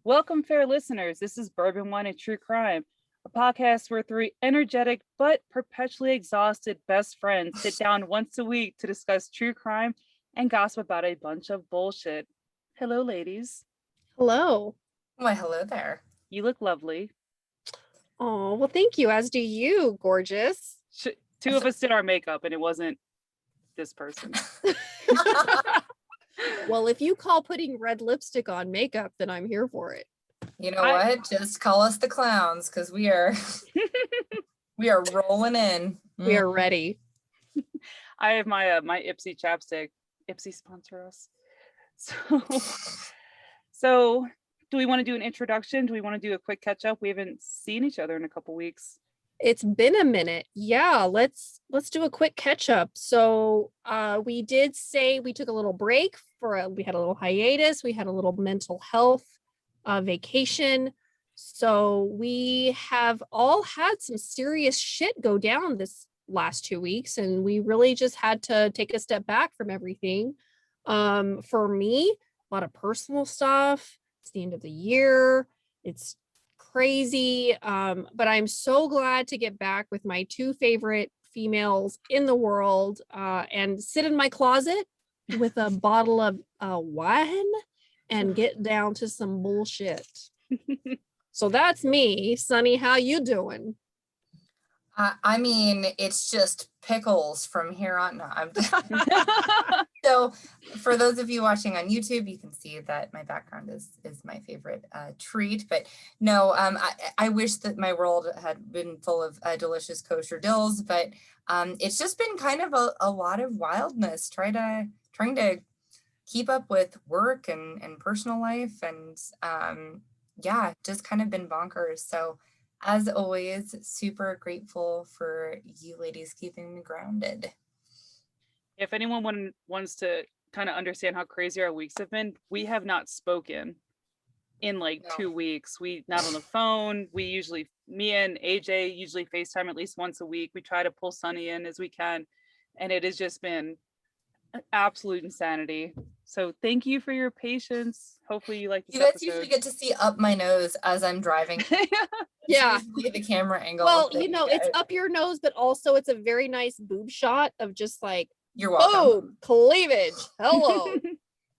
Welcome, fair listeners. This is Bourbon Wine and True Crime, a podcast where three energetic but perpetually exhausted best friends sit down once a week to discuss true crime and gossip about a bunch of bullshit. Hello, ladies. Hello. Why, hello there. You look lovely. Oh, well, thank you. As do you, gorgeous. Two of us did our makeup, and it wasn't this person. Well, if you call putting red lipstick on makeup, then I'm here for it. You know what? Just call us the clowns, because we are rolling in. We are ready. I have my my Ipsy chapstick. Ipsy sponsor us. So do we want to do an introduction? Do we want to do a quick catch up? We haven't seen each other in a couple weeks. It's been a minute. Yeah, let's do a quick catch up. So we did say we took a little break we had a little hiatus. We had a little mental health vacation. So we have all had some serious shit go down this last 2 weeks, and we really just had to take a step back from everything. For me, a lot of personal stuff. It's the end of the year. It's crazy. But I'm so glad to get back with my two favorite females in the world and sit in my closet with a bottle of wine and get down to some bullshit. So that's me. Sunny, how you doing? I mean, it's just pickles from here on. So for those of you watching on YouTube, you can see that my background is my favorite treat. But no, I wish that my world had been full of delicious kosher dills, but it's just been kind of a lot of wildness, trying to keep up with work and personal life, and yeah, just kind of been bonkers. So as always, super grateful for you ladies keeping me grounded. If anyone wants to kind of understand how crazy our weeks have been, we have not spoken in like 2 weeks. We not on the phone. Me and AJ usually FaceTime at least once a week. We try to pull Sunny in as we can, and it has just been absolute insanity. So thank you for your patience. Hopefully you like this You guys episode. usually get to see up my nose as I'm driving. Yeah, the camera angle. Well, it's up your nose, but also it's a very nice boob shot of just like, you're welcome. Boom, cleavage. Hello.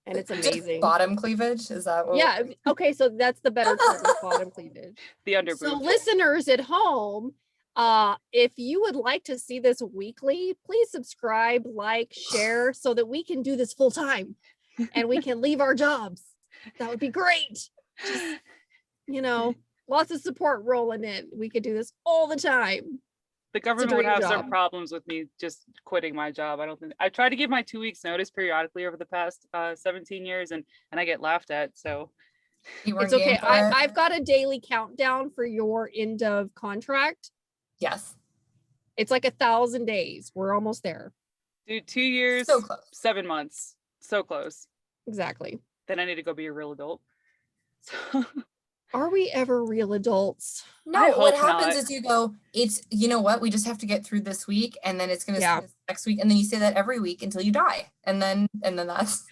And it's amazing. Just bottom cleavage, is that what? Yeah. Okay, so that's the better term, bottom cleavage. The under boob. So listeners at home, if you would like to see this weekly, please subscribe, like, share, so that we can do this full time and we can leave our jobs. That would be great. Just, lots of support rolling in. We could do this all the time. The government would have some problems with me just quitting my job. I tried to give my 2 weeks notice periodically over the past 17 years and I get laughed at. So it's okay. I've got a daily countdown for your end of contract. Yes. It's like 1,000 days. We're almost there. Dude, 2 years, so close. 7 months. So close. Exactly. Then I need to go be a real adult. So are we ever real adults? No, what happens is you go, you know what, we just have to get through this week, and then it's going to next week, and then you say that every week until you die, and then that's.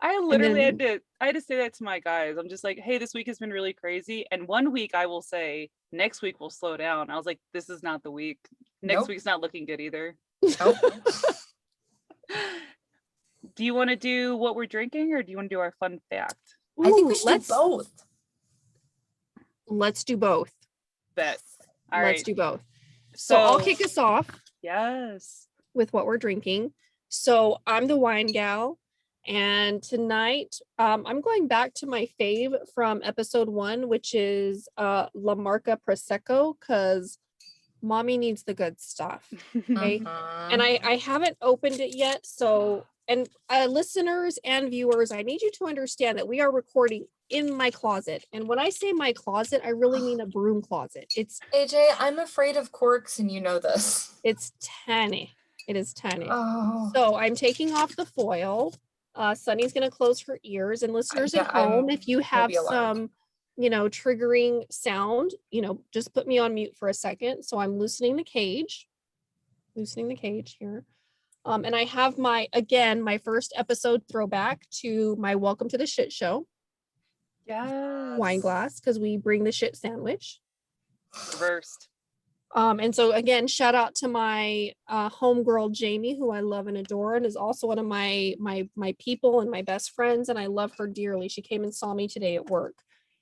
I literally had to say that to my guys. I'm just like, hey, this week has been really crazy, and 1 week I will say next week will slow down. I was like, this is not the week. Next week's not looking good either. Nope. Do you want to do what we're drinking, or do you want to do our fun fact? I think we should do both. Let's do both. Bet. All right. Let's do both. So I'll kick us off. Yes. With what we're drinking. So I'm the wine gal. And tonight I'm going back to my fave from episode 1, which is La Marca Prosecco, because mommy needs the good stuff. Okay. And I haven't opened it yet. So, and listeners and viewers, I need you to understand that we are recording in my closet. And when I say my closet, I really mean a broom closet. It's AJ, I'm afraid of corks, and you know this. It's tiny. It is tiny. Oh. So I'm taking off the foil. Sunny's going to close her ears, and listeners at home, if you have some, triggering sound, just put me on mute for a second. So I'm loosening the cage here. And I have my first episode throwback to my Welcome to the Shit Show. Yes. wine glass because we bring the shit sandwich. Reversed. And so again, shout out to my homegirl Jamie, who I love and adore, and is also one of my people and my best friends, and I love her dearly. She came and saw me today at work,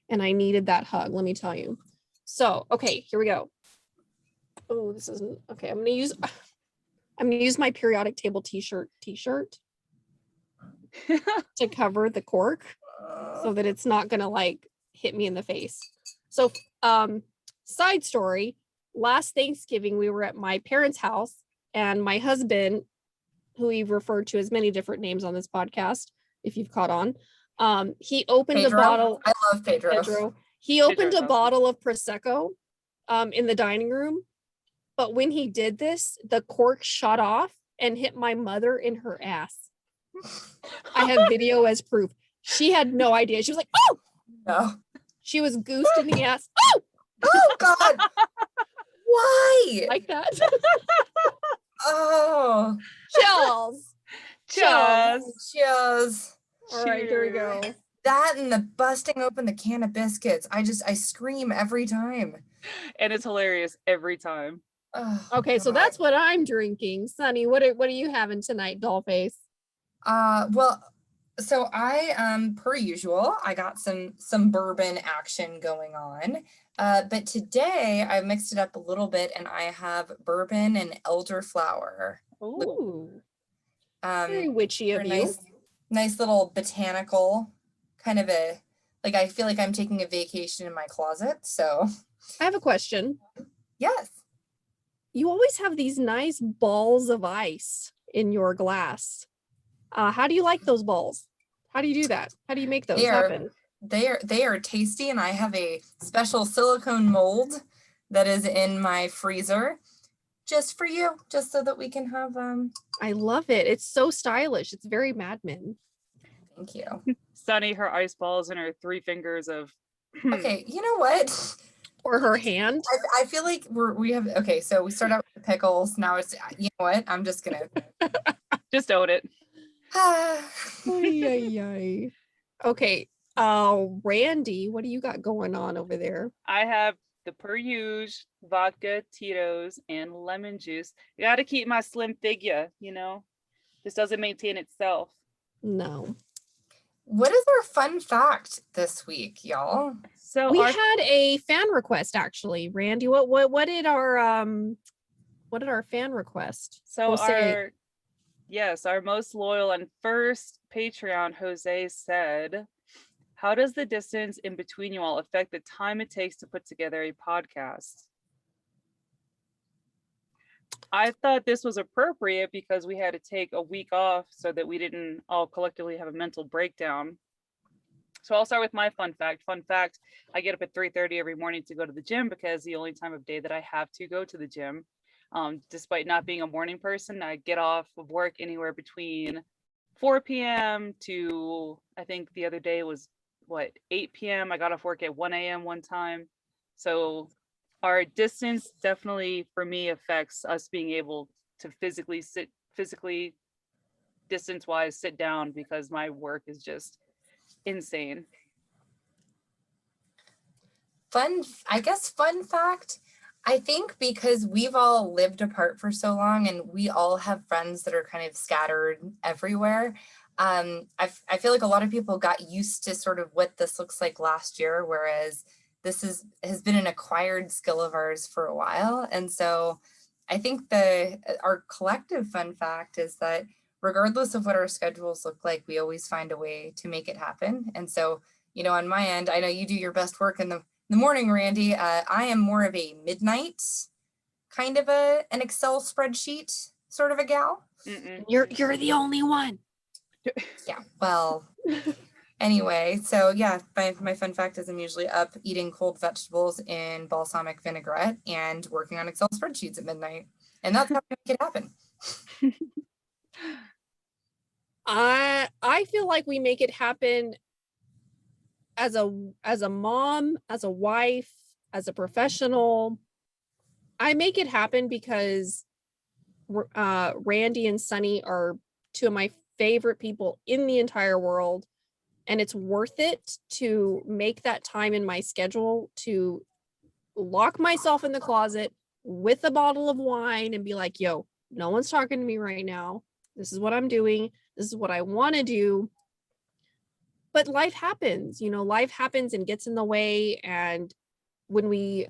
and I needed that hug, let me tell you. So okay, here we go. Oh, this isn't okay. I'm gonna use my periodic table t-shirt to cover the cork so that it's not gonna like hit me in the face. So side story, last Thanksgiving we were at my parents' house, and my husband, who we've referred to as many different names on this podcast, if you've caught on, he opened Pedro? a bottle. I love Pedro. He opened Pedro's a awesome. bottle of Prosecco in the dining room, but when he did this, the cork shot off and hit my mother in her ass. I have video as proof. She had no idea. She was like, oh! No. She was goosed in the ass. Oh! Oh God. Why? Like that. Oh. Chills. Cheers. Cheers. All right, here we go. That and the busting open the can of biscuits. I scream every time. And it's hilarious every time. Oh, Okay, so God. that's what I'm drinking. Sunny, what are you having tonight, Dollface? Well, so I per usual, I got some bourbon action going on. But today I mixed it up a little bit and I have bourbon and elderflower. Ooh. Very witchy For of a you. nice little botanical kind of like I feel like I'm taking a vacation in my closet. So I have a question. yes. You always have these nice balls of ice in your glass. How do you like those balls? How do you do that? How do you make those happen? They are tasty, and I have a special silicone mold that is in my freezer just for you, just so that we can have I love it. It's so stylish. It's very Mad Men. thank you. Sunny, her ice balls and her 3 fingers of Okay, you know what? Or her hand. I feel like we have okay, so we start out with the pickles. Now it's you know what? I'm just gonna just own it. Ay, ay, ay. Okay. Randi, what do you got going on over there? I have the per usual vodka, Tito's, and lemon juice. I gotta keep my slim figure, you know. This doesn't maintain itself. No. What is our fun fact this week, y'all? So We had a fan request actually. Randi, what did our fan request? So We'll say- our yes, our most loyal and first Patreon, Jose, said, how does the distance in between you all affect the time it takes to put together a podcast? I thought this was appropriate because we had to take a week off so that we didn't all collectively have a mental breakdown. So I'll start with my fun fact. Fun fact, I get up at 3:30 every morning to go to the gym because the only time of day that I have to go to the gym. Despite not being a morning person, I get off of work anywhere between 4 p.m. to, I think the other day was 8 p.m. I got off work at 1 a.m. one time. So our distance definitely for me affects us being able to physically distance wise sit down because my work is just insane. Fun fact, I think because we've all lived apart for so long and we all have friends that are kind of scattered everywhere. I feel like a lot of people got used to sort of what this looks like last year, whereas this has been an acquired skill of ours for a while. And so I think our collective fun fact is that regardless of what our schedules look like, we always find a way to make it happen. And so, you know, on my end, I know you do your best work in the morning, Randi. I am more of a midnight kind of an Excel spreadsheet sort of a gal. Mm-mm. You're the only one. Yeah, well, anyway, so yeah, my fun fact is I'm usually up eating cold vegetables in balsamic vinaigrette and working on Excel spreadsheets at midnight. And that's how we make it happen. I feel like we make it happen as a mom, as a wife, as a professional. I make it happen because Randi and Sunny are two of my favorite people in the entire world. and it's worth it to make that time in my schedule to lock myself in the closet with a bottle of wine and be like, yo, no one's talking to me right now. This is what I'm doing. This is what I want to do. But life happens, life happens and gets in the way. And when we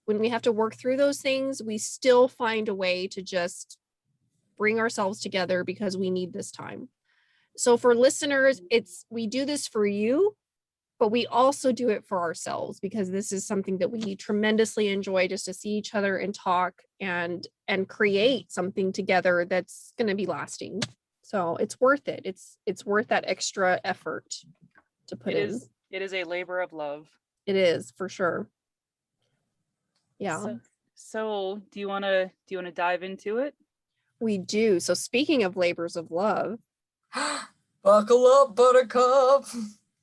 have to work through those things, we still find a way to just bring ourselves together because we need this time. So for listeners, we do this for you, but we also do it for ourselves because this is something that we tremendously enjoy, just to see each other and talk and create something together that's going to be lasting. So it's worth it. It's worth that extra effort to put in. It is a labor of love. It is, for sure. Yeah. So do you want to dive into it? We do. So speaking of labors of love, buckle up, buttercup.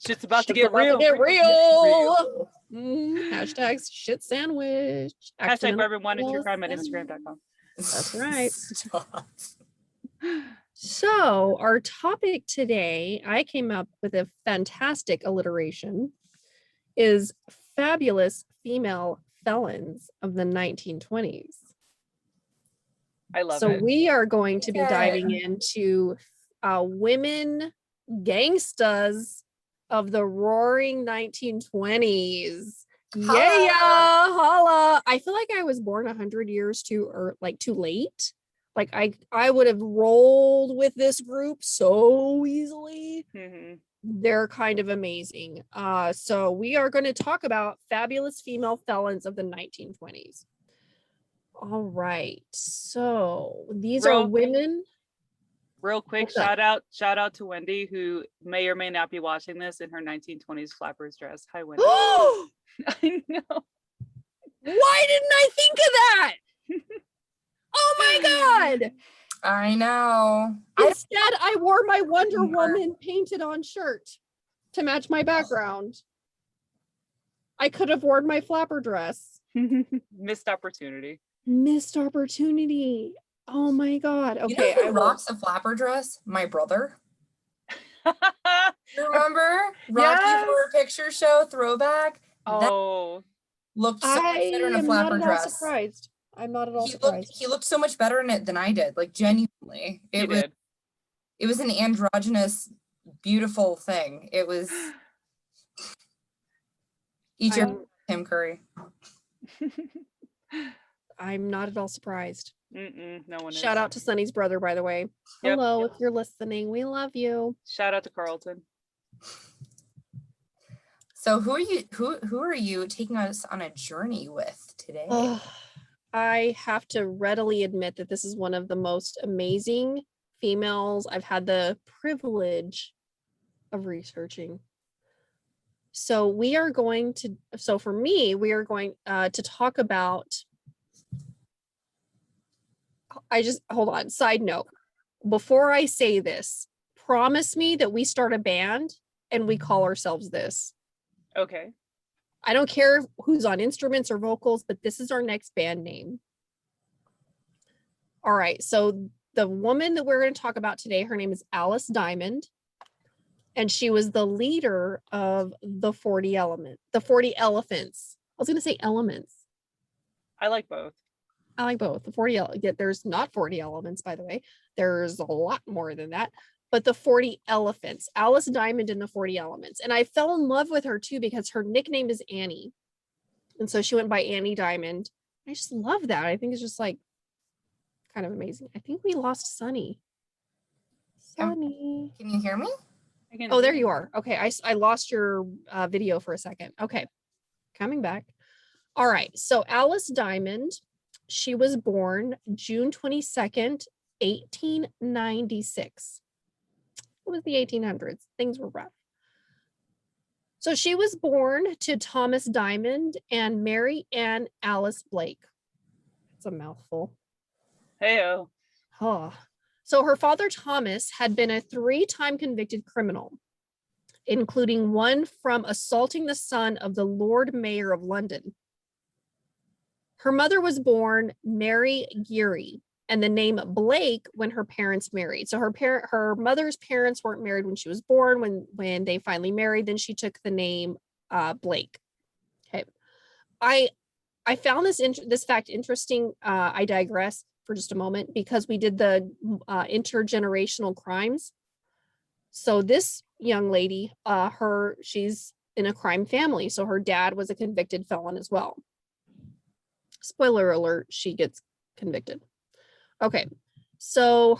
Shit's about to get real. Hashtag shit sandwich. Hashtag Bourbon Wine and True Crime at Instagram.com. That's right. So our topic today, I came up with a fantastic alliteration, is fabulous female felons of the 1920s. I love it. So we are going to be diving into women gangsters of the roaring 1920s. Yeah, holla. I feel like I was born 100 years too late. Like I would have rolled with this group so easily. Mm-hmm. They're kind of amazing. So we are going to talk about fabulous female felons of the 1920s. All right. So these are women. Real quick, shout out to Wendy, who may or may not be watching this in her 1920s flappers dress. Hi, Wendy. I know. Why didn't I think of that? Oh my God. I know. Instead, I wore my Wonder Woman painted on shirt to match my background. I could have worn my flapper dress. Missed opportunity. Oh my God. Okay. You know who rocks a flapper dress? My brother. You remember? Rocky Horror Picture Show throwback? Oh. That looked so much better in a flapper dress. I'm not at all surprised. He looked so much better in it than I did. Like, genuinely. It was an androgynous, beautiful thing. It was eat your Tim Curry. I'm not at all surprised. No one is. Shout out to Sunny's brother, by the way. Yep. Hello, if you're listening, we love you. Shout out to Carlton. So who are you taking us on a journey with today? I have to readily admit that this is one of the most amazing females I've had the privilege of researching. So we are going to talk about, hold on, side note. Before I say this, promise me that we start a band and we call ourselves this. Okay. I don't care who's on instruments or vocals, but this is our next band name. All right. So the woman that we're going to talk about today, her name is Alice Diamond. And she was the leader of the 40 Elephants. I was going to say elements. I like both. The 40, there's not 40 elements, by the way. There's a lot more than that. But the 40 Elephants, Alice Diamond and the 40 Elements. And I fell in love with her too, because her nickname is Annie. And so she went by Annie Diamond. I just love that. I think it's just like kind of amazing. I think we lost Sunny. Sunny. Can you hear me? Oh, there you are. Okay. I lost your video for a second. Okay. Coming back. All right. So Alice Diamond, she was born June 22nd, 1896. It was the 1800s. Things were rough. So she was born to Thomas Diamond and Mary Ann Alice Blake. It's a mouthful. Heyo. Oh. So her father, Thomas, had been a 3-time convicted criminal, including one from assaulting the son of the Lord Mayor of London. Her mother was born Mary Geary, and the name Blake when her parents married. So her mother's parents weren't married when she was born. When they finally married, then she took the name Blake. Okay. I found this fact interesting. I digress for just a moment because we did the intergenerational crimes. So this young lady, she's in a crime family. So her dad was a convicted felon as well. Spoiler alert, she gets convicted. Okay. So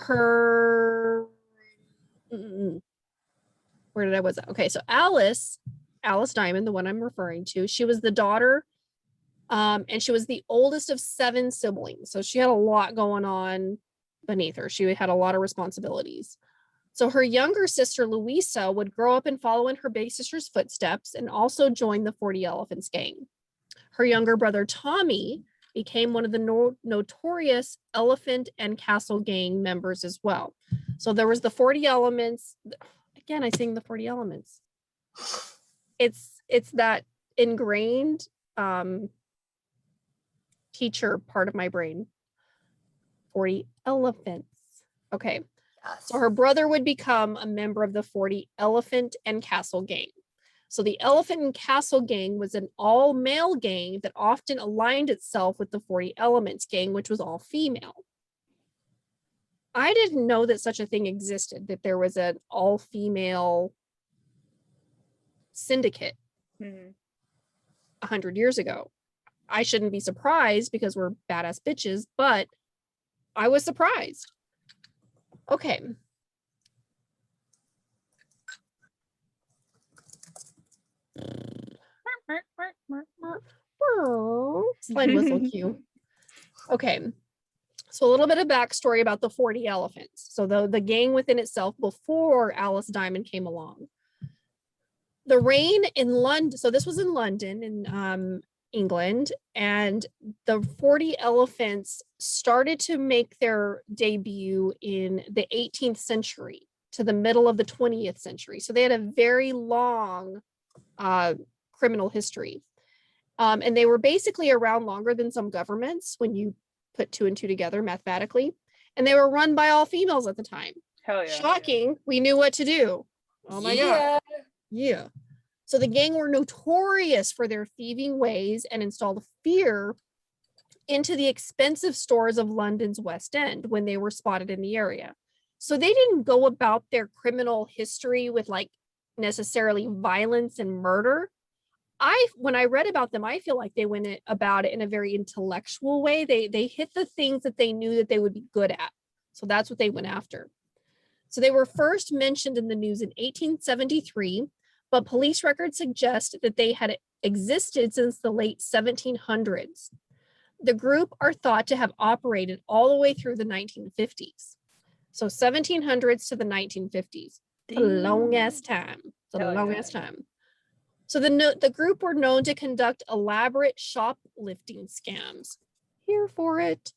where did I was at? Okay. So Alice Diamond, the one I'm referring to, she was the daughter, and she was the oldest of 7 siblings. So she had a lot going on beneath her. She had a lot of responsibilities. So her younger sister, Louisa, would grow up and follow in her big sister's footsteps and also join the 40 Elephants gang. Her younger brother, Tommy, became one of the notorious Elephant and Castle gang members as well. So there was the 40 Elements. Again, I sing the 40 Elements. It's that ingrained teacher part of my brain. 40 Elephants. Okay. So her brother would become a member of the 40 Elephant and Castle gang. So the Elephant and Castle gang was an all-male gang that often aligned itself with the 40 Elements gang, which was all female. I didn't know that such a thing existed, that there was an all-female syndicate 100 years ago. I shouldn't be surprised because we're badass bitches, but I was surprised. Okay. Slide whistle cue. Okay. So a little bit of backstory about the 40 Elephants. So the gang within itself before Alice Diamond came along. The reign in London. So this was in London in England, and the 40 Elephants started to make their debut in the 18th century to the middle of the 20th century. So they had a very long criminal history. And they were basically around longer than some governments when you put 2 and 2 together mathematically. And they were run by all females at the time. Hell yeah. Shocking. We knew what to do. Oh my God. Yeah. So the gang were notorious for their thieving ways and installed fear into the expensive stores of London's West End when they were spotted in the area. So they didn't go about their criminal history with like necessarily violence and murder. When I read about them, I feel like they went about it in a very intellectual way. They hit the things that they knew that they would be good at. So that's what they went after. So they were first mentioned in the news in 1873, but police records suggest that they had existed since the late 1700s. The group are thought to have operated all the way through the 1950s. So 1700s to the 1950s. It's a long ass time. It's a long ass time. So the group were known to conduct elaborate shoplifting scams. Here for it.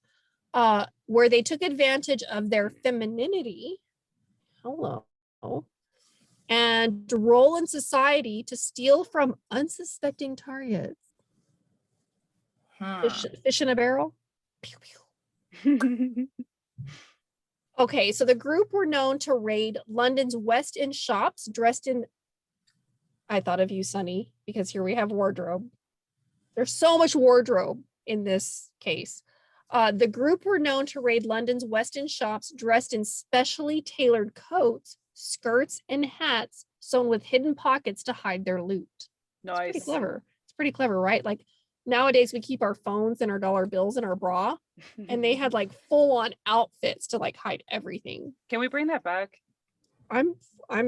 Where they took advantage of their femininity. Hello. And role in society to steal from unsuspecting targets. Fish in a barrel. Pew, pew. Okay, so the group were known to raid London's West End shops dressed in, I thought of you, Sunny, because here we have wardrobe. There's so much wardrobe in this case. The group were known to raid London's West End shops dressed in specially tailored coats, skirts, and hats sewn with hidden pockets to hide their loot. Nice. It's pretty clever. It's pretty clever, right? Like nowadays we keep our phones and our dollar bills in our bra, and they had like full-on outfits to like hide everything. Can we bring that back? I'm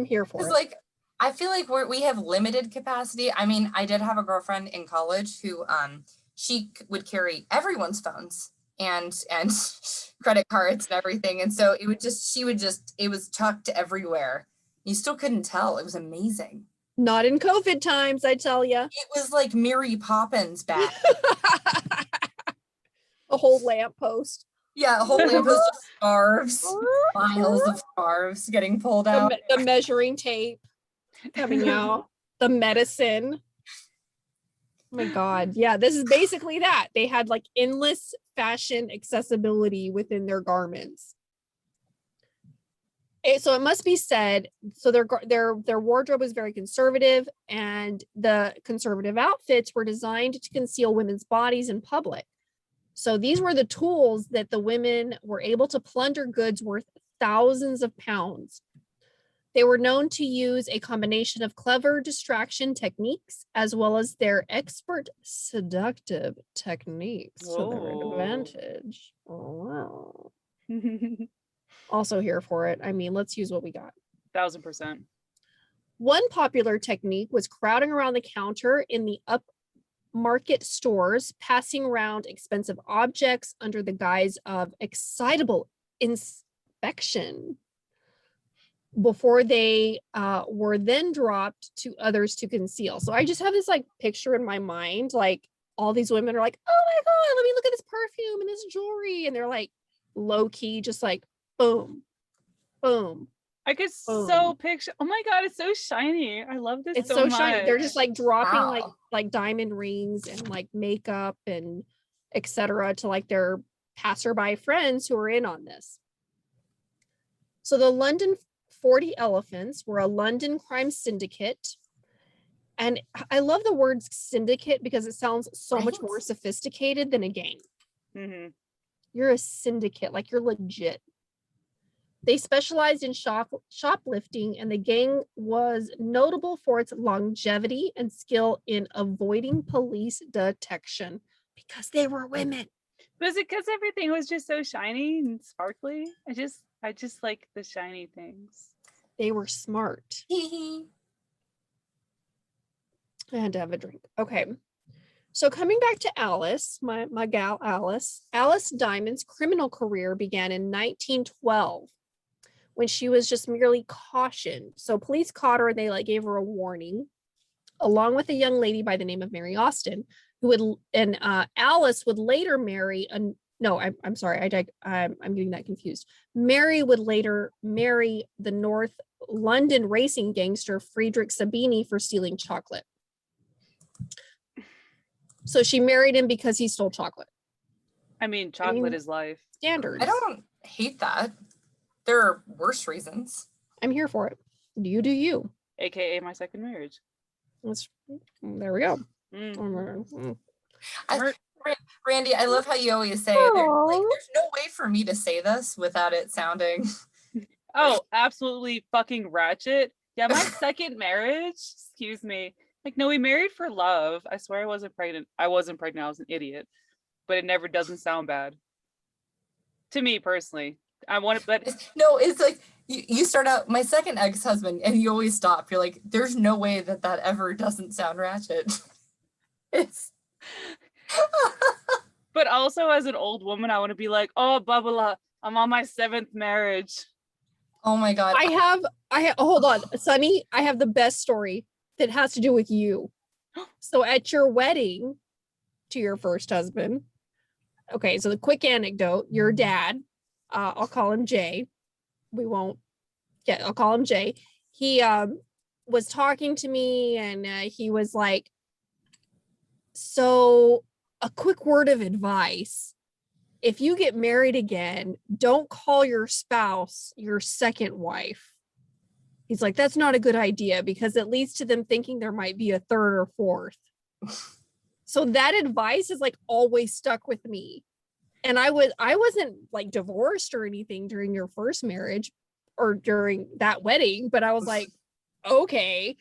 here for it. Like, I feel like we have limited capacity. I mean, I did have a girlfriend in college who she would carry everyone's phones and credit cards and everything, and so it was tucked everywhere. You still couldn't tell. It was amazing. Not in COVID times, I tell you. It was like Mary Poppins back. A whole lamppost. Yeah, a whole lamppost of scarves, piles of scarves getting pulled out. The measuring tape coming out, the medicine. Oh my God. Yeah, this is basically that. They had like endless fashion accessibility within their garments. So it must be said, so their wardrobe was very conservative, and the conservative outfits were designed to conceal women's bodies in public. So these were the tools that the women were able to plunder goods worth thousands of pounds. They were known to use a combination of clever distraction techniques as well as their expert seductive techniques to their advantage. Oh, wow. Also here for it. I mean, let's use what we got. 1000%. One popular technique was crowding around the counter in the upmarket stores, passing around expensive objects under the guise of excitable inspection before they were then dropped to others to conceal. So I just have this like picture in my mind, like all these women are like, oh my God, let me look at this perfume and this jewelry. And they're like low key, just like boom, boom. I could so picture. Oh my God, it's so shiny. I love this. It's so shiny. They're just like dropping Wow. like diamond rings and like makeup and etc. to like their passerby friends who are in on this. So the London 40 Elephants were a London crime syndicate. And I love the word syndicate because it sounds so much more sophisticated than a gang. Mm-hmm. You're a syndicate, like you're legit. They specialized in shoplifting, and the gang was notable for its longevity and skill in avoiding police detection because they were women. Was it because everything was just so shiny and sparkly? I just like the shiny things. They were smart. I had to have a drink. Okay. So coming back to Alice, my gal Alice Diamond's criminal career began in 1912 when she was just merely cautioned. So police caught her and they like gave her a warning, along with a young lady by the name of Mary Austin, who would Alice would later marry I'm sorry, I'm getting that confused. Mary would later marry the North London racing gangster Friedrich Sabini for stealing chocolate. So she married him because he stole chocolate. I mean, chocolate is life. Standards. I don't hate that. There are worse reasons. I'm here for it. You do you. AKA my second marriage. There we go. Randi, I love how you always say there's no way for me to say this without it sounding. Oh, absolutely fucking ratchet. Yeah, my second marriage, excuse me. Like, no, we married for love. I swear I wasn't pregnant. I was an idiot. But it never doesn't sound bad. To me personally. No, it's like you start out my second ex-husband and you always stop. You're like, there's no way that ever doesn't sound ratchet. It's But also as an old woman, I want to be like, oh, Babala, I'm on my 7th marriage. Oh my God. I have hold on, Sunny, I have the best story that has to do with you. So at your wedding to your first husband, okay, so the quick anecdote, your dad, I'll call him Jay. I'll call him Jay. He was talking to me and he was like, so a quick word of advice. If you get married again, don't call your spouse your second wife. He's like, that's not a good idea because it leads to them thinking there might be a third or fourth. So that advice is like always stuck with me. And I wasn't like divorced or anything during your first marriage or during that wedding, but I was like, okay.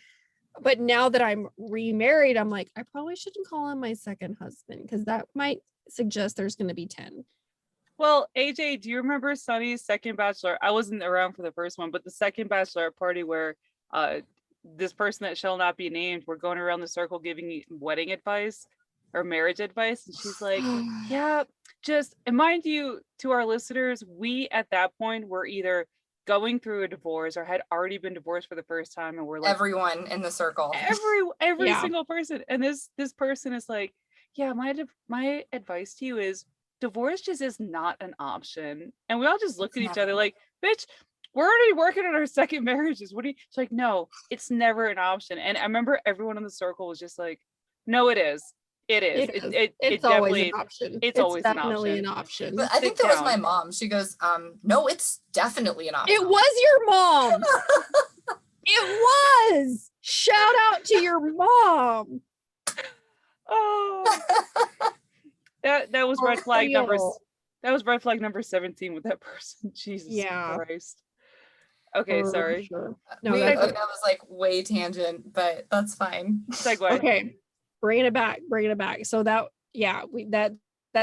But now that I'm remarried, I'm like, I probably shouldn't call him my second husband because that might suggest there's going to be 10. Well, AJ, do you remember Sunny's second bachelor? I wasn't around for the first one, but the second bachelorette party where this person that shall not be named, we're going around the circle giving wedding advice or marriage advice. And she's like, yeah, and mind you, to our listeners, we at that point were either going through a divorce or had already been divorced for the first time. And we're like, everyone in the circle, every single person. And this person is like, yeah, my advice to you is divorce just is not an option. And we all just look at each other like, bitch, we're already working on our second marriages. What do you? It's like, no, it's never an option. And I remember everyone in the circle was just like, no, it is. It is. It is. It It's always definitely, an option. it's always an definitely an option. option. But I think Sit that was my down. mom. She goes, no, it's definitely an option. It was your mom. It was. Shout out to your mom. Oh, that was red flag number. Real. That was red flag number 17 with that person. Jesus Yeah. Christ. Okay, For sorry. sure. No, that that's was like way tangent, but that's fine. Segue. okay. Bringing it back. So that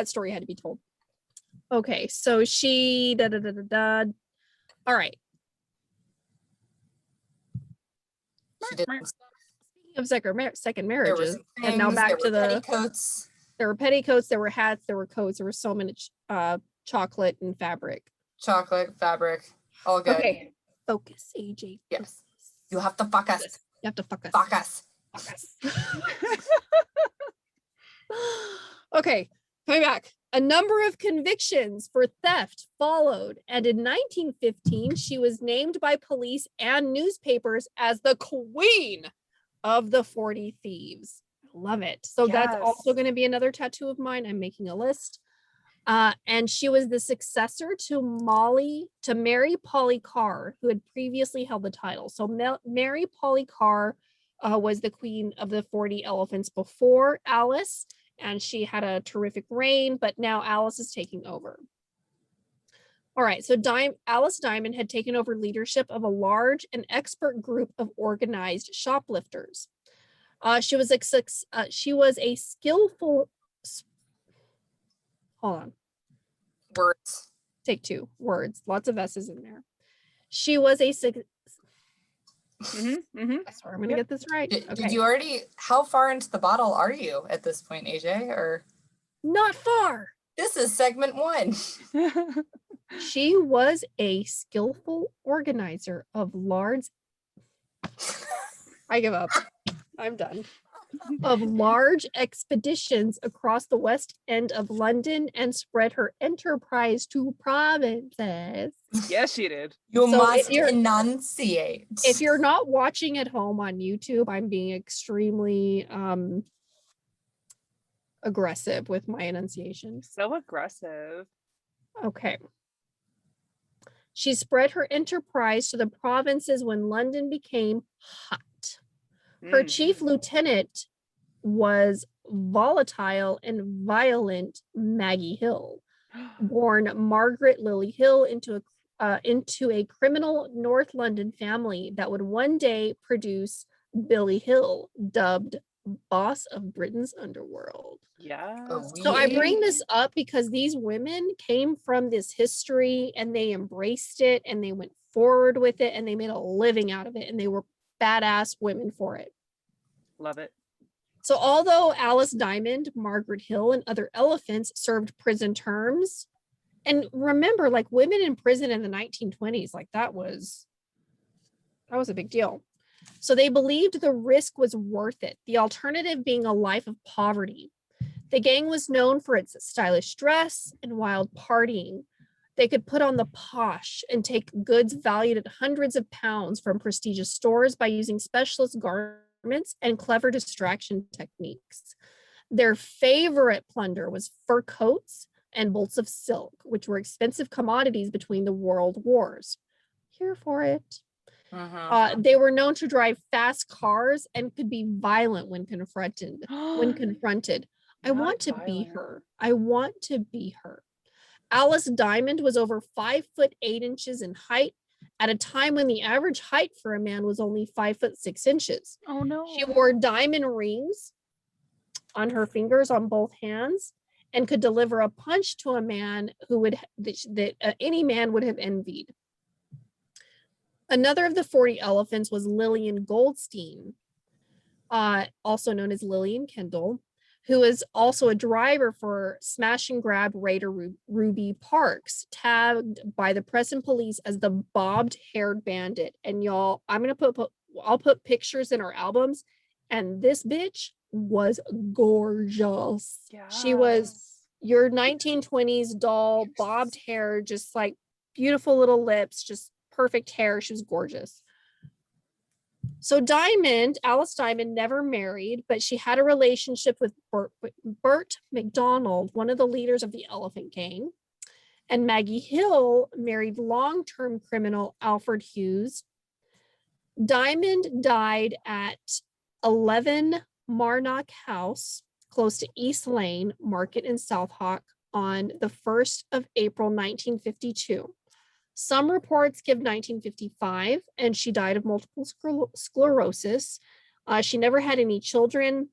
story had to be told. Okay, so she All right. She did. Speaking of second There were marriages, some and now things, back there to were the petticoats. there were petticoats, there were hats, there were coats, there were so many chocolate and fabric. Chocolate, fabric, all good. Okay. Focus, AJ. Yes. You have to fuck us. You have to fuck us. Fuck us. Fuck us. Okay, coming back. A number of convictions for theft followed, and in 1915, she was named by police and newspapers as the queen of the 40 thieves. I love it. So that's Yes. also going to be another tattoo of mine. I'm making a list. And she was the successor to Mary Polly Carr, who had previously held the title. So Mary Polly Carr was the queen of the 40 elephants before Alice, and she had a terrific reign, but now Alice is taking over. All right, so Alice Diamond had taken over leadership of a large and expert group of organized shoplifters. She was a skillful. Hold on. Words. Take two. Words. Lots of S's in there. She was a. Sorry, I'm going to get this right. Did you already? How far into the bottle are you at this point, AJ? Or not far. This is segment 1. She was a skillful organizer of large. I give up. I'm done. Of large expeditions across the West End of London and spread her enterprise to provinces. Yes, she did. You must enunciate. If you're not watching at home on YouTube, I'm being extremely aggressive with my enunciation. So aggressive. Okay. She spread her enterprise to the provinces when London became hot. Her chief lieutenant was volatile and violent Maggie Hill, born Margaret Lily Hill into a criminal North London family that would one day produce Billy Hill, dubbed boss of Britain's underworld. Yeah. So I bring this up because these women came from this history and they embraced it and they went forward with it and they made a living out of it and they were badass women for it. Love it. So although Alice Diamond, Margaret Hill, and other elephants served prison terms, and remember, like, women in prison in the 1920s, like that was a big deal. So they believed the risk was worth it, the alternative being a life of poverty. The gang was known for its stylish dress and wild partying. They could put on the posh and take goods valued at hundreds of pounds from prestigious stores by using specialist garments and clever distraction techniques. Their favorite plunder was fur coats and bolts of silk, which were expensive commodities between the world wars. Here for it. They were known to drive fast cars and could be violent when confronted. I want to be her. I want to be her. Alice Diamond was over 5'8" in height at a time when the average height for a man was only 5'6". Oh no. She wore diamond rings on her fingers on both hands and could deliver a punch to a man any man would have envied. Another of the 40 elephants was Lillian Goldstein, also known as Lillian Kendall, who is also a driver for smash and grab raider Ruby Parks, tagged by the press and police as the bobbed-haired bandit. And y'all, I'll put pictures in our albums, and this bitch was gorgeous. Yes. She was your 1920s doll, bobbed hair, just like beautiful little lips, just perfect hair. She was gorgeous. So Alice Diamond never married, but she had a relationship with Bert McDonald, one of the leaders of the Elephant Gang. And Maggie Hill married long-term criminal Alfred Hughes. Diamond died at 11 Marnock House, close to East Lane Market in South Hawk, on the 1st of April, 1952. Some reports give 1955, and she died of multiple sclerosis. She never had any children.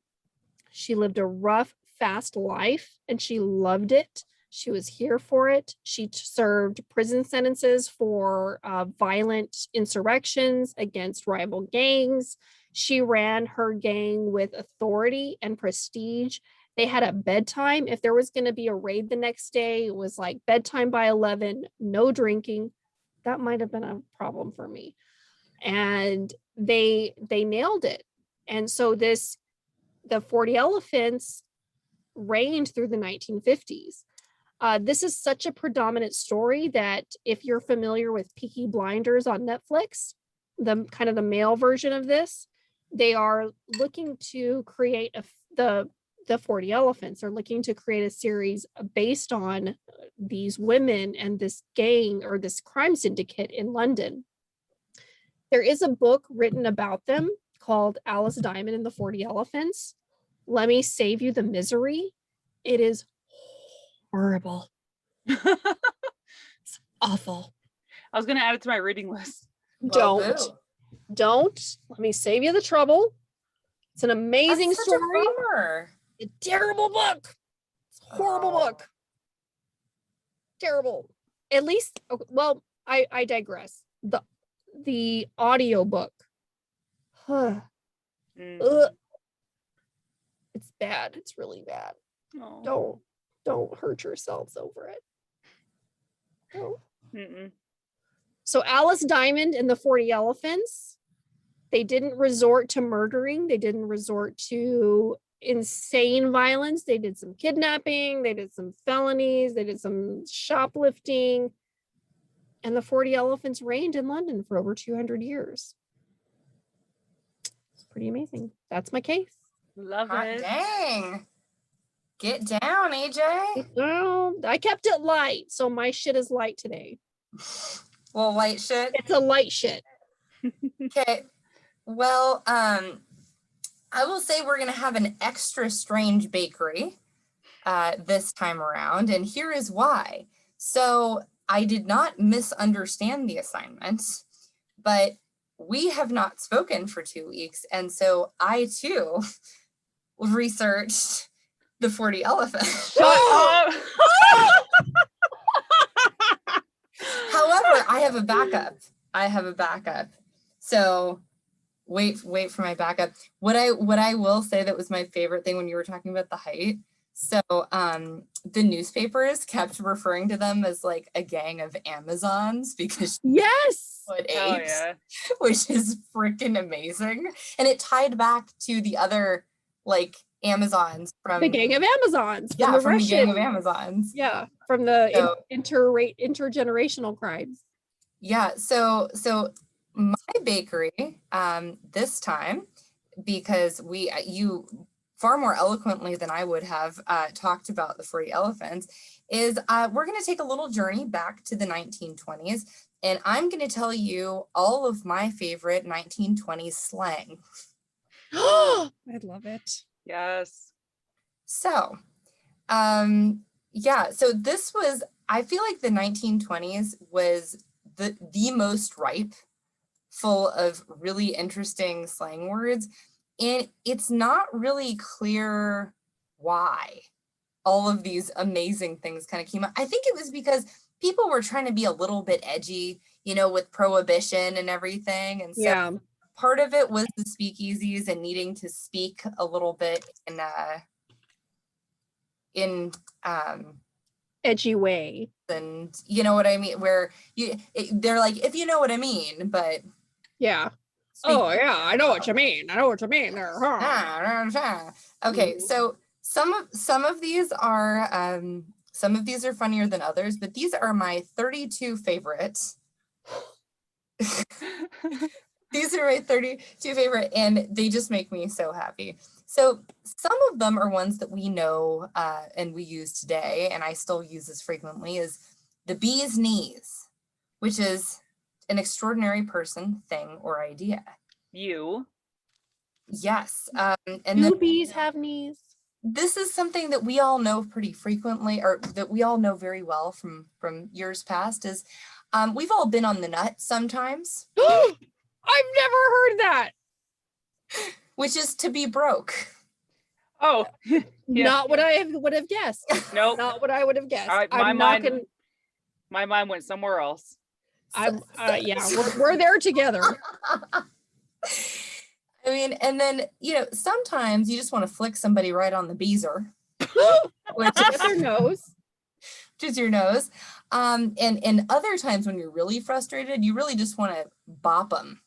She lived a rough, fast life, and she loved it. She was here for it. She served prison sentences for violent insurrections against rival gangs. She ran her gang with authority and prestige. They had a bedtime. If there was going to be a raid the next day, it was like bedtime by 11, no drinking. That might have been a problem for me. And they nailed it. And so the 40 Elephants reigned through the 1950s. This is such a predominant story that if you're familiar with Peaky Blinders on Netflix, the kind of the male version of this, they are looking to create the 40 Elephants are looking to create a series based on these women and this gang or this crime syndicate in London. There is a book written about them called Alice Diamond and the 40 Elephants. Let me save you the misery. It is horrible. It's awful. I was going to add it to my reading list. Well, Don't. Let me save you the trouble. It's an amazing that's such a story. bummer. A terrible book. It's a horrible book. Terrible. At least, okay, well, I digress. The audio book. It's bad. It's really bad. Oh. Don't hurt yourselves over it. Don't. Mm-mm. So Alice Diamond and the 40 Elephants, they didn't resort to murdering. They didn't resort to insane violence. They did some kidnapping. They did some felonies. They did some shoplifting. And the 40 Elephants reigned in London for over 200 years. It's pretty amazing. That's my case. Love Hot it. dang. Get down, AJ. Well, I kept it light, so my shit is light today. Little light shit. It's a light shit. Okay. Well, I will say we're gonna have an extra strange bakery this time around, and here is why. So I did not misunderstand the assignment, but we have not spoken for 2 weeks, and so I too researched the 40 Elephants. Shut up. However, I have a backup. So wait for my backup. What I will say that was my favorite thing when you were talking about the height. So the newspapers kept referring to them as like a gang of Amazons because Yes. foot Oh, apes, yeah. which is freaking amazing. And it tied back to the other like Amazons from The gang of Amazons. yeah, the from the gang of Russian- Amazons. Yeah, from the So- intergenerational crimes. Yeah, so my bakery this time, because you far more eloquently than I would have talked about the 40 Elephants, is we're going to take a little journey back to the 1920s, and I'm going to tell you all of my favorite 1920s slang. I love it. Yes. So, yeah, so this was, I feel like the 1920s was the most ripe, full of really interesting slang words. And it's not really clear why all of these amazing things kind of came out. I think it was because people were trying to be a little bit edgy, with prohibition and everything. And so Yeah. part of it was the speakeasies and needing to speak a little bit in Edgy way. and you know what I mean, where they're like, if you know what I mean, but Yeah. speak- Oh yeah, I know what you mean. I know what you mean there. Huh? Okay, Mhm. so some of these are funnier than others, but these are my 32 favorites. These are my 32 favorite, and they just make me so happy. So some of them are ones that we know and we use today, and I still use this frequently, is the bee's knees, which is an extraordinary person, thing, or idea. You. Yes. And Do then bees have knees? this is something that we all know pretty frequently, or that we all know very well from years past, is we've all been on the nut sometimes, I've never heard that. which is to be broke. Oh, yeah. Not what I would have guessed. Nope. Not what I would have guessed. All right, I'm not gonna. my mind went somewhere else. I'm yeah, we're there together. I mean, and then, sometimes you just want to flick somebody right on the beezer, which That's their nose. is your nose. And other times when you're really frustrated, you really just want to bop them,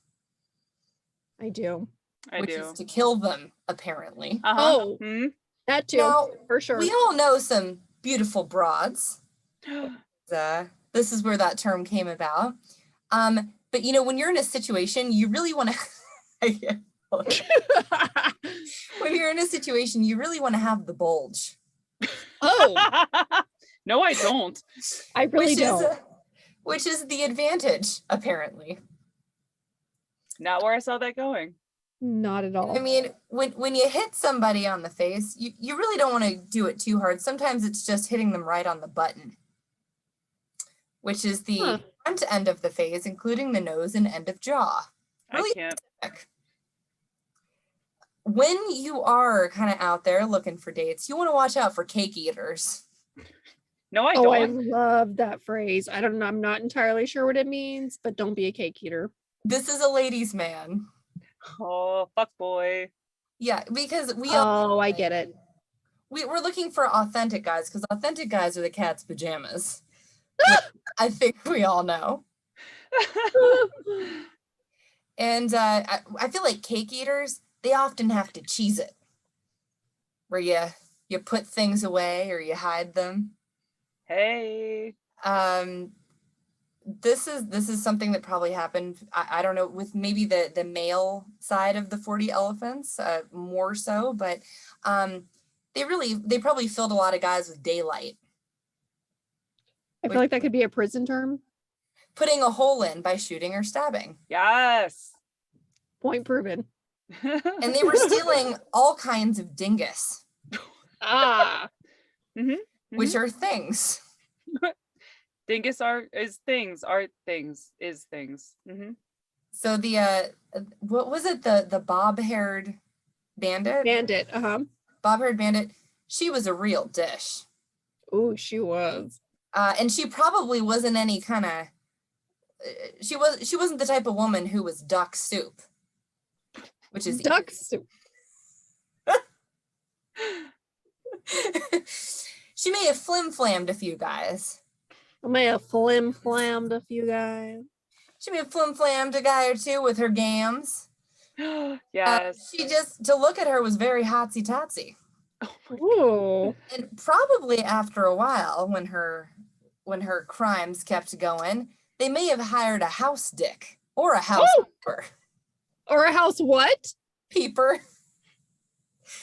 I do. I which do. is to kill them, apparently. Oh, Hmm? that too, Now, for sure. we all know some beautiful broads. This is where that term came about. But when you're in a situation, you really want to when you're in a situation, you really want to have the bulge. Oh, No, I don't. I really don't. Which is the advantage, apparently. Not where I saw that going. Not at all. I mean, when you hit somebody on the face, you really don't want to do it too hard. Sometimes it's just hitting them right on the button, which is the front end of the face, including the nose and end of jaw. Really I can't. specific. When you are kind of out there looking for dates, you want to watch out for cake eaters. No, I Oh, I don't. love that phrase. I don't know. I'm not entirely sure what it means, but don't be a cake eater. This is a ladies' man. Oh, fuck boy. Yeah, because I get it. we're looking for authentic guys, because authentic guys are the cat's pajamas. I think we all know. And I feel like cake eaters, they often have to cheese it, where you put things away or you hide them. Hey. This is something that probably happened, I don't know, with maybe the male side of the 40 elephants, more so, but they probably filled a lot of guys with daylight. I feel like that could be a prison term. Putting a hole in by shooting or stabbing. Yes. Point proven. And they were stealing all kinds of dingus, which are things. Dingus is things. Mm-hmm. So the what was it, the bob-haired bandit? Bandit. Bob-haired bandit. She was a real dish. Oh, she was. And she probably wasn't any kind of. She wasn't the type of woman who was duck soup, which is Duck soup. She may have flim-flammed a few guys. I may have flim-flammed a few guys. She may have flim-flammed a guy or two with her gams. Yes. She just, to look at her, was very hotsy-totsy. Ooh. And probably after a while, when her crimes kept going, they may have hired a house dick or a house peeper. Or a house what? Peeper,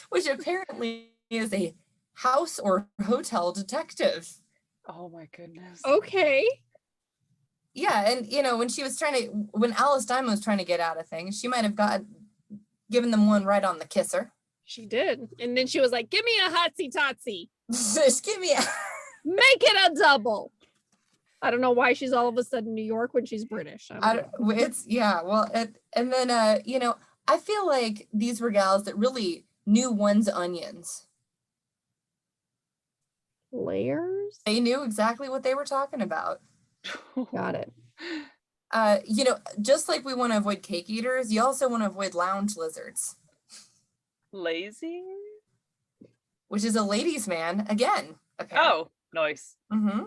which apparently is a house or hotel detective. Oh my goodness. Okay. Yeah, and when Alice Diamond was trying to get out of things, she might have given them one right on the kisser. She did. And then she was like, give me a hotsy-totsy. Just give me a... Make it a double. I don't know why she's all of a sudden New York when she's British. and then I feel like these were gals that really knew one's onions. Layers? They knew exactly what they were talking about. Got it. Just like we want to avoid cake eaters, you also want to avoid lounge lizards. Lazy? Which is a ladies' man, again, apparently. Oh, nice. Mm-hmm.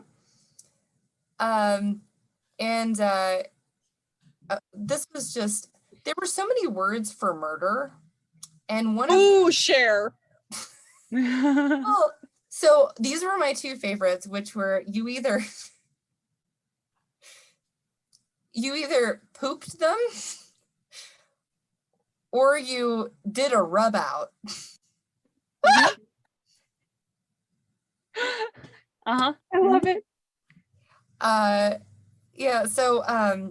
This was just, there were so many words for murder, and one of Ooh, share. well, so these were my two favorites, which were you either pooped them or you did a rub out. Uh-huh. I love it. Yeah, so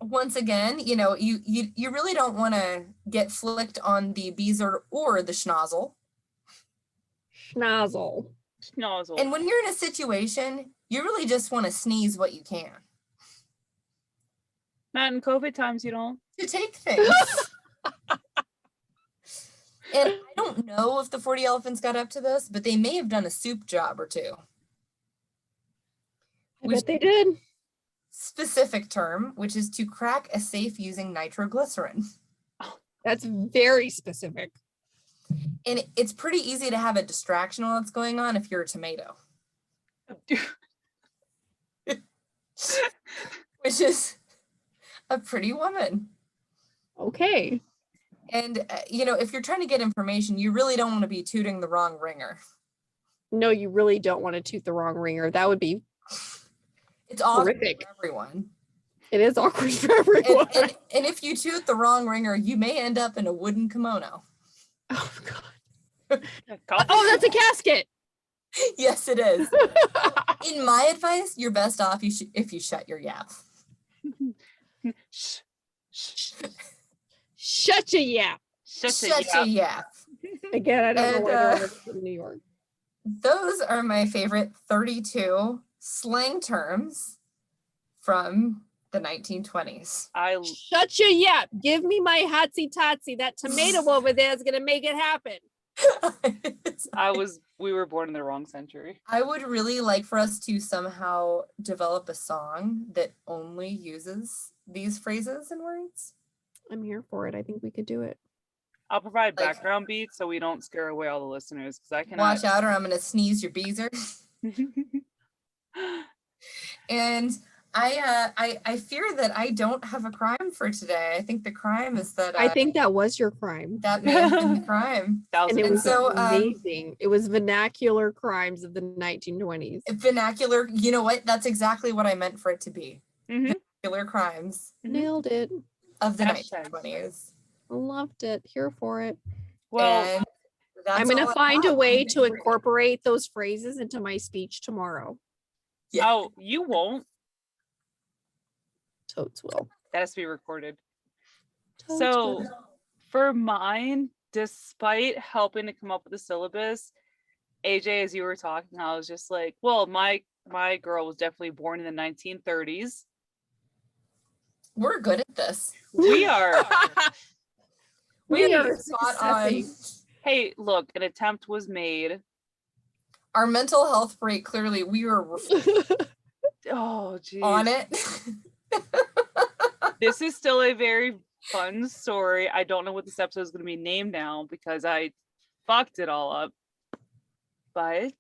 once again, you know, you really don't want to get flicked on the beezer or the schnozzle. Schnozzle. Schnozzle. And when you're in a situation, you really just want to sneeze what you can. Not in COVID times, you don't. To take things. And I don't know if the 40 Elephants got up to this, but they may have done a soup job or two. I bet they did. Specific term, which is to crack a safe using nitroglycerin. That's very specific. And it's pretty easy to have a distraction while it's going on if you're a tomato. Which is a pretty woman. Okay. And, you know, if you're trying to get information, you really don't want to be tooting the wrong ringer. No, you really don't want to toot the wrong ringer. That would be It's awkward horrific. for everyone. It is awkward for everyone. And if you toot the wrong ringer, you may end up in a wooden kimono. Oh, God. Coffee. Oh, that's a casket. Yes, it is. In my advice, you're best off if you shut your yap. Shh. Shh. Shut your yap. Shut Shut your yap. Again, I don't know And, why they're all in New York. Those are my favorite 32 slang terms from the 1920s. Shut your yap. Give me my hotsy totsy. That tomato over there is gonna make it happen. We were born in the wrong century. I would really like for us to somehow develop a song that only uses these phrases and words. I'm here for it. I think we could do it. I'll provide Like- background beats so we don't scare away all the listeners because I cannot. Watch out or I'm gonna sneeze your beezer. And I fear that I don't have a crime for today. I think the crime is that I think that was your crime. that may have been the crime. And it And was so, amazing. It was vernacular crimes of the 1920s. Vernacular, you know what? That's exactly what I meant for it to be. Mhm. Vernacular crimes Nailed it. of the Hashtag. 1920s. Loved it. Here for it. Well, And that's I'm going all to I find a got. way to incorporate those phrases into my speech tomorrow. Yeah. oh, you won't. Totes will. That has to be recorded. Totes So will. for mine, despite helping to come up with a syllabus, AJ, as you were talking, I was just like, well, my girl was definitely born in the 1930s. We're good at this. We are. We are are spot on. successing. Hey, look, an attempt was made. Our mental health break, clearly we were Oh, geez. on it. This is still a very fun story. I don't know what this episode is going to be named now because I fucked it all up. But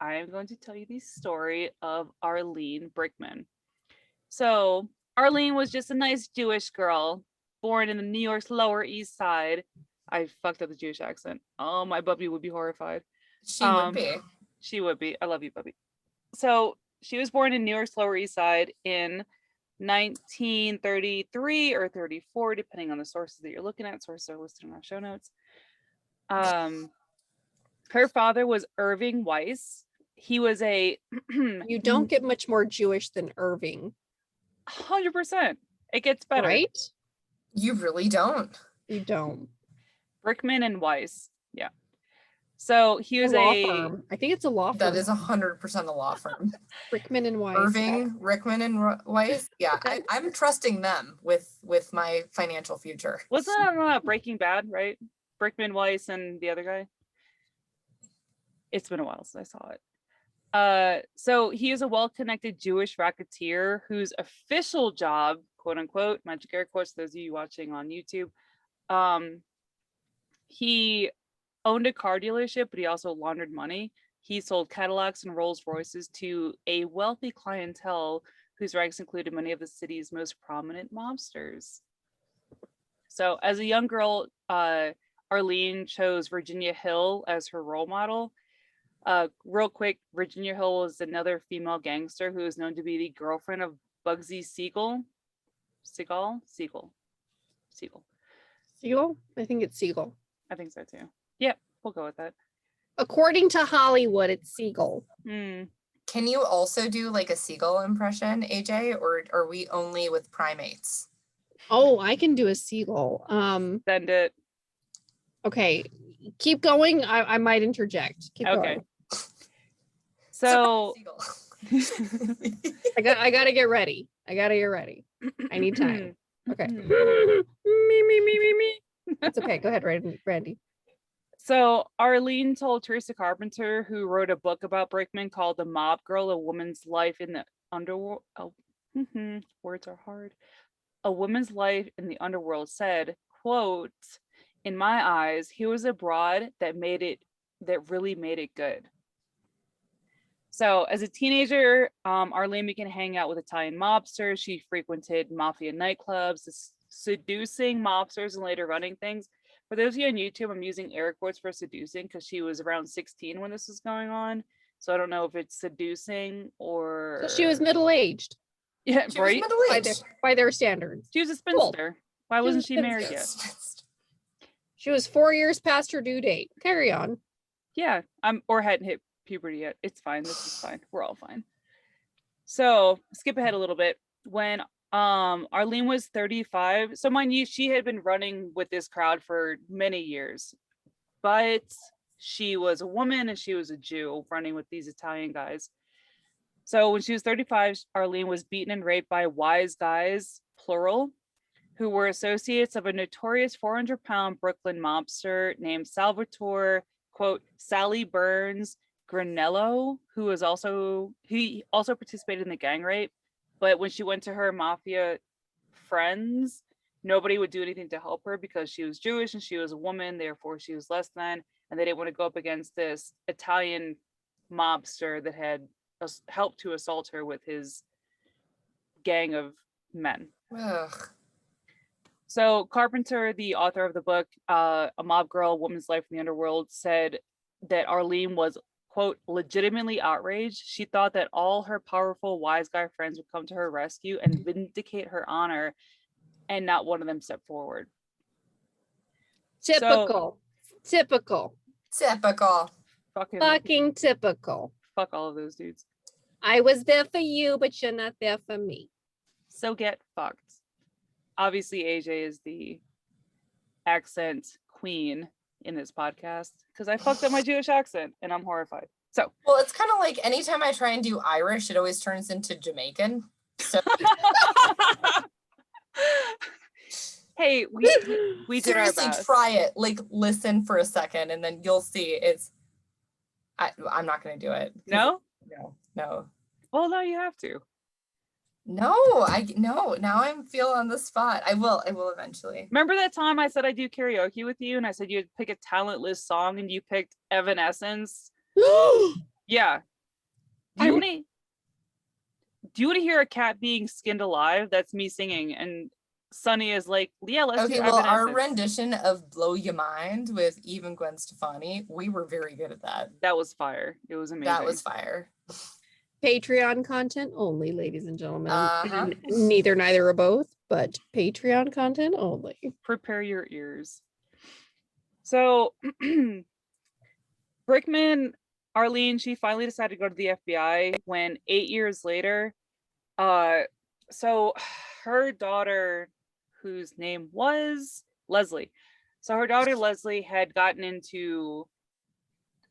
I am going to tell you the story of Arlene Brickman. So Arlene was just a nice Jewish girl born in the New York's Lower East Side. I fucked up the Jewish accent. Oh, my Bubby would be horrified. She would be. She would be. I love you, Bubby. So she was born in New York's Lower East Side in 1933 or 34, depending on the sources that you're looking at. Sources are listed in our show notes. Her father was Irving Weiss. He was a You don't get much more Jewish than Irving. 100%. It gets better. Right? You really don't. You don't. Brickman and Weiss. Yeah. So he was law a firm. I think it's a law firm. That is 100% a law firm. Brickman and Weiss. Irving, Rickman, and Weiss. Yeah, I'm trusting them with my financial future. wasn't that Breaking Bad, right? Brickman, Weiss, and the other guy. It's been a while since I saw it. So he is a well-connected Jewish racketeer whose official job, quote unquote, magic air quotes, those of you watching on YouTube, he owned a car dealership, but he also laundered money. He sold Cadillacs and Rolls Royces to a wealthy clientele whose ranks included many of the city's most prominent mobsters. So as a young girl, Arlene chose Virginia Hill as her role model. Real quick, Virginia Hill was another female gangster who is known to be the girlfriend of Bugsy Siegel. Siegel? I think it's Siegel. I think so too. Yep, we'll go with that. According to Hollywood, it's Siegel. Hmm. Can you also do like a seagull impression, AJ, or are we only with primates? Oh, I can do a Siegel. Send it. Okay, keep going. I might interject. Keep Okay. going. So Seagull. I gotta get ready. I I need time. Okay. me. That's okay. Go ahead, Randy. So Arlene told Teresa Carpenter, who wrote a book about Brickman called The Mob Girl, A Woman's Life in the Underworld. Oh, words are hard. A Woman's Life in the Underworld, said, quote, "In my eyes, he was a broad that really made it good." So as a teenager, Arlene began hanging out with Italian mobsters. She frequented mafia nightclubs, seducing mobsters and later running things. For those of you on YouTube, I'm using air quotes for seducing because she was around 16 when this was going on. So I don't know if it's seducing or... So she was middle-aged. Yeah, She was right? middle-aged. By their standards. She was a spinster. Why wasn't she a married yet? She was 4 years past her due date. Carry on. Yeah, or hadn't hit puberty yet. It's fine. This is fine. We're all fine. So skip ahead a little bit. When Arlene was 35, so mind you, she had been running with this crowd for many years, but she was a woman and she was a Jew running with these Italian guys. So when she was 35, Arlene was beaten and raped by wise guys, plural, who were associates of a notorious 400-pound Brooklyn mobster named Salvatore, quote, Sally Burns Granello, he also participated in the gang rape. But when she went to her mafia friends, nobody would do anything to help her because she was Jewish and she was a woman, therefore she was less than, and they didn't want to go up against this Italian mobster that had helped to assault her with his gang of men. Ugh. So Carpenter, the author of the book, A Mob Girl, A Woman's Life in the Underworld, said that Arlene was, quote, legitimately outraged. She thought that all her powerful wise guy friends would come to her rescue and vindicate her honor, and not one of them stepped forward. Typical. Fucking typical. Fuck all of those dudes. I was there for you, but you're not there for me. So get fucked. Obviously, AJ is the accent queen in this podcast because I fucked up my Jewish accent and I'm horrified. So, well, it's kind of like anytime I try and do Irish, it always turns into Jamaican. So hey, we did our best. Try it. Like, listen for a second, and then you'll see. I'm not going to do it. No. Well, no, you have to. No. Now I'm feeling on the spot. I will eventually. Remember that time I said I'd do karaoke with you, and I said you'd pick a talentless song, and you picked Evanescence. Yeah. Do you want to hear a cat being skinned alive? That's me singing, and Sunny is like, yeah, let's do Evanescence. Our rendition of Blow Your Mind with Eve and Gwen Stefani, we were very good at that. That was fire. It was amazing. That was fire. Patreon content only, ladies and gentlemen. Neither or both, but Patreon content only. Prepare your ears. So Brickman, Arlene, she finally decided to go to the FBI when 8 years later, so her daughter, whose name was Leslie. So her daughter Leslie had gotten into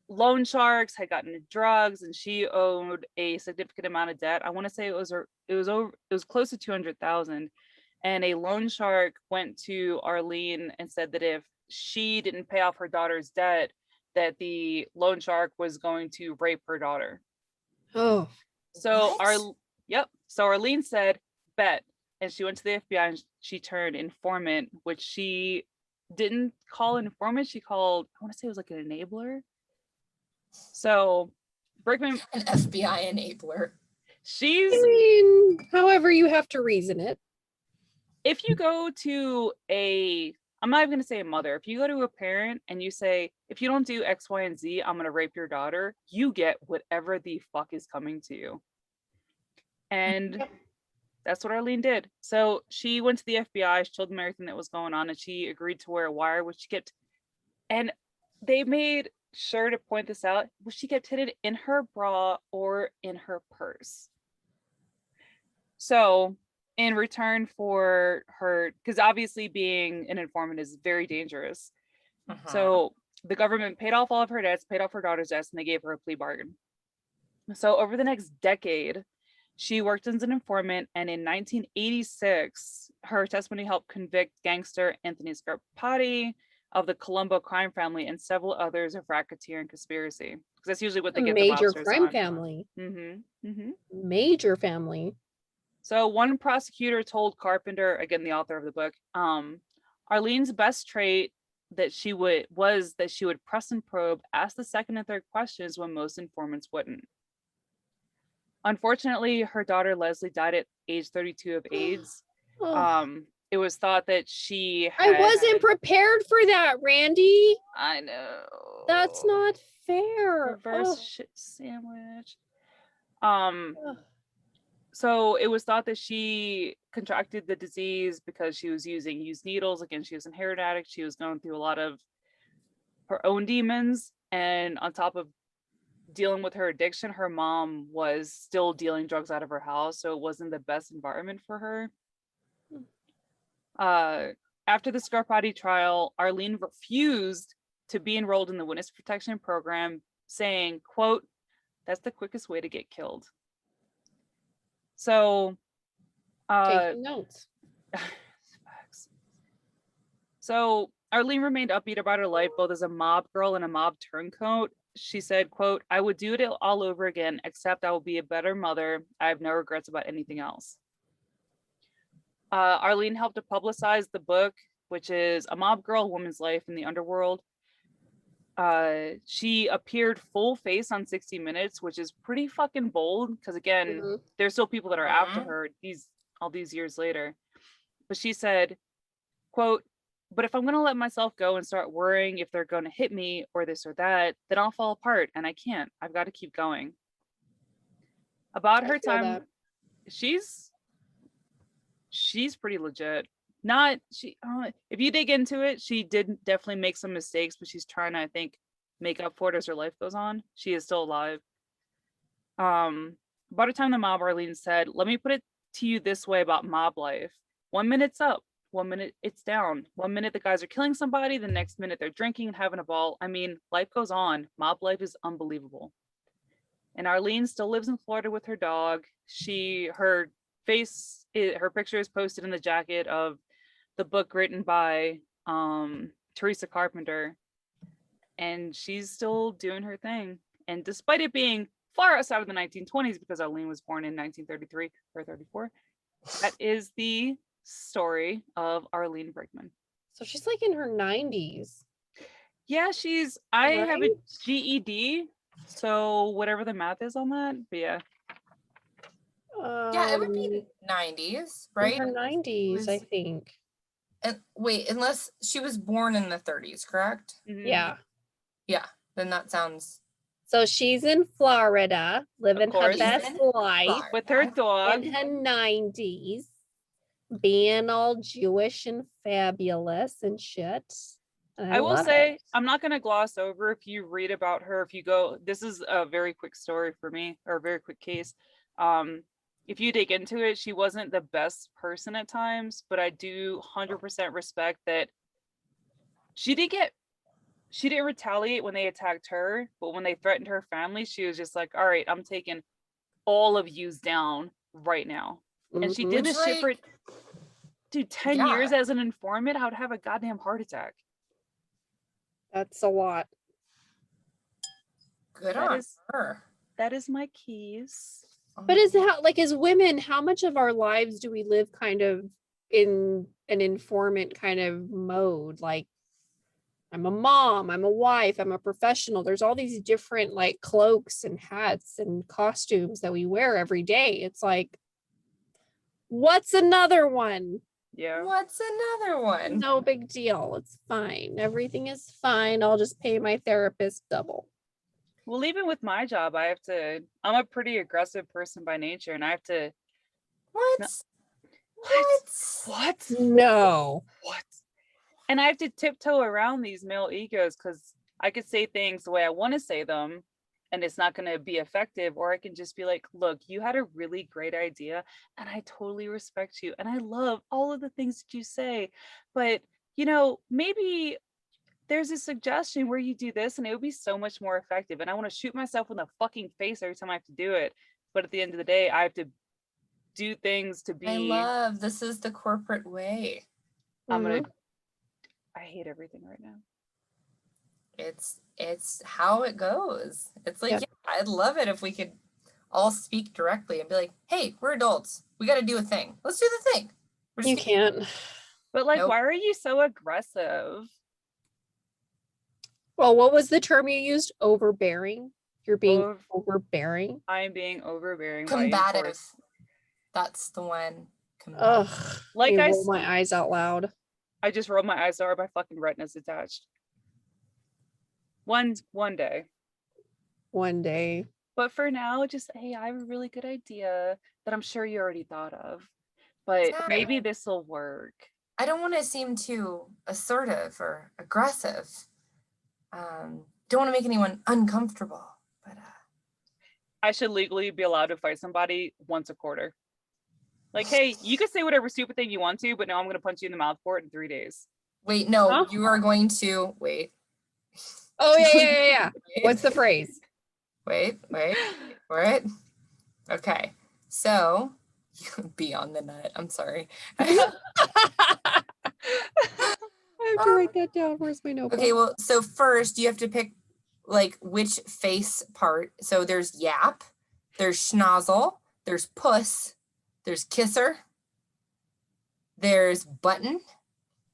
loan sharks, had gotten into drugs, and she owed a significant amount of debt. I want to say it was close to 200,000. And a loan shark went to Arlene and said that if she didn't pay off her daughter's debt, that the loan shark was going to rape her daughter. Oh. So So Arlene said, bet. And she went to the FBI and she turned informant, which she didn't call informant. She called, I want to say it was like an enabler. So Brickman, an FBI enabler. However you have to reason it. If you go to I'm not even going to say a mother. If you go to a parent and you say, if you don't do X, Y, and Z, I'm going to rape your daughter, you get whatever the fuck is coming to you. And That's what Arlene did. So she went to the FBI, she told them everything that was going on, and she agreed to wear a wire, which she kept, and they made sure to point this out, which she kept hidden in her bra or in her purse. So in return for her, because obviously being an informant is very dangerous. So the government paid off all of her debts, paid off her daughter's debts, and they gave her a plea bargain. So over the next decade, she worked as an informant, and in 1986, her testimony helped convict gangster Anthony Scarpati of the Colombo crime family and several others of racketeer and conspiracy. Because that's usually what they A get the major mobsters crime on. family. Mm-hmm. Major family. So one prosecutor told Carpenter, again the author of the book, Arlene's best trait that she would press and probe, ask the second and third questions when most informants wouldn't. Unfortunately, her daughter Leslie died at age 32 of AIDS. Oh, It was thought that she I wasn't prepared for that, Randy. I know. That's not fair. Reverse Oh. shit sandwich. Ugh. So it was thought that she contracted the disease because she was using used needles. Again, she was an heroin addict. She was going through a lot of her own demons. And on top of dealing with her addiction, her mom was still dealing drugs out of her house. So it wasn't the best environment for her. After the Scarpati trial, Arlene refused to be enrolled in the witness protection program, saying, quote, "That's the quickest way to get killed." So Taking notes. So Arlene remained upbeat about her life, both as a mob girl and a mob turncoat. She said, quote, "I would do it all over again, except I will be a better mother. I have no regrets about anything else." Arlene helped to publicize the book, which is A Mob Girl, Woman's Life in the Underworld. She appeared full face on 60 Minutes, which is pretty fucking bold, because again, there's still people that are after her all these years later. But she said, quote, "But if I'm going to let myself go and start worrying if they're going to hit me or this or that, then I'll fall apart, and I can't. I've got to keep going." About her time, she's pretty legit. If you dig into it, she did definitely make some mistakes, but she's trying to, I think, make up for it as her life goes on. She is still alive. About the time the mob, Arlene said, "Let me put it to you this way about mob life. 1 minute's up, 1 minute it's down. 1 minute the guys are killing somebody, the next minute they're drinking and having a ball. I mean, life goes on. Mob life is unbelievable." And Arlene still lives in Florida with her dog. Her picture is posted in the jacket of the book written by Teresa Carpenter, and she's still doing her thing. And despite it being far outside of the 1920s, because Arlene was born in 1933 or 34, that is the story of Arlene Brickman. So she's like in her 90s. Yeah, I have a GED, so whatever the math is on that, but yeah. Yeah, it would be 90s, right? In her 90s, I think. Wait, unless she was born in the 30s, correct? Yeah. Yeah, then that sounds. So she's in Florida, living her best life with her dog in her 90s, being all Jewish and fabulous and shit. I will say, I'm not going to gloss over if you read about her. If you go, this is a very quick story for me, or a very quick case. If you dig into it, she wasn't the best person at times, but I do 100% respect that she didn't retaliate when they attacked her, but when they threatened her family, she was just like, "All right, I'm taking all of yous down right now." And she did this shit for, dude, 10 years as an informant. I would have a goddamn heart attack. That's a lot. Good on her. That is my keys. But as women, how much of our lives do we live kind of in an informant kind of mode? Like, I'm a mom, I'm a wife, I'm a professional. There's all these different like cloaks and hats and costumes that we wear every day. It's like, what's another one? Yeah. What's another one? No big deal. It's fine. Everything is fine. I'll just pay my therapist double. Well, even with my job, I'm a pretty aggressive person by nature, and I have to. What? What? No. What? And I have to tiptoe around these male egos because I could say things the way I want to say them and it's not going to be effective. Or I can just be like, look, you had a really great idea and I totally respect you. And I love all of the things that you say. But, maybe there's a suggestion where you do this and it would be so much more effective. And I want to shoot myself in the fucking face every time I have to do it. But at the end of the day, I have to do things to be. I love this is the corporate way. Mhm. I hate everything right now. It's how it goes. It's like, Yep. yeah, I'd love it if we could all speak directly and be like, hey, we're adults. We got to do a thing. Let's do the thing. You can't. But like, Nope. why are you so aggressive? Well, what was the term you used? Overbearing. You're being Ov- overbearing. I'm being overbearing. by Combative. enforce. That's the one. Ugh. Like I I roll s- my eyes out loud. I just rolled my eyes over my fucking retinas detached. One day. One day. But for now, just hey, I have a really good idea that I'm sure you already thought of. But maybe this will work. I don't want to seem too assertive or aggressive. Don't want to make anyone uncomfortable. But I should legally be allowed to fight somebody once a quarter. Like, hey, you can say whatever stupid thing you want to, but now I'm going to punch you in the mouth for it in 3 days. wait, no, Huh? you are going to wait. Oh yeah. What's the phrase? Wait for it. Okay, so be on the nut. I'm sorry. I have to write that down. Where's my notebook? Okay, well, so first you have to pick like which face part. So there's yap, there's schnozzle, there's puss, there's kisser, there's button.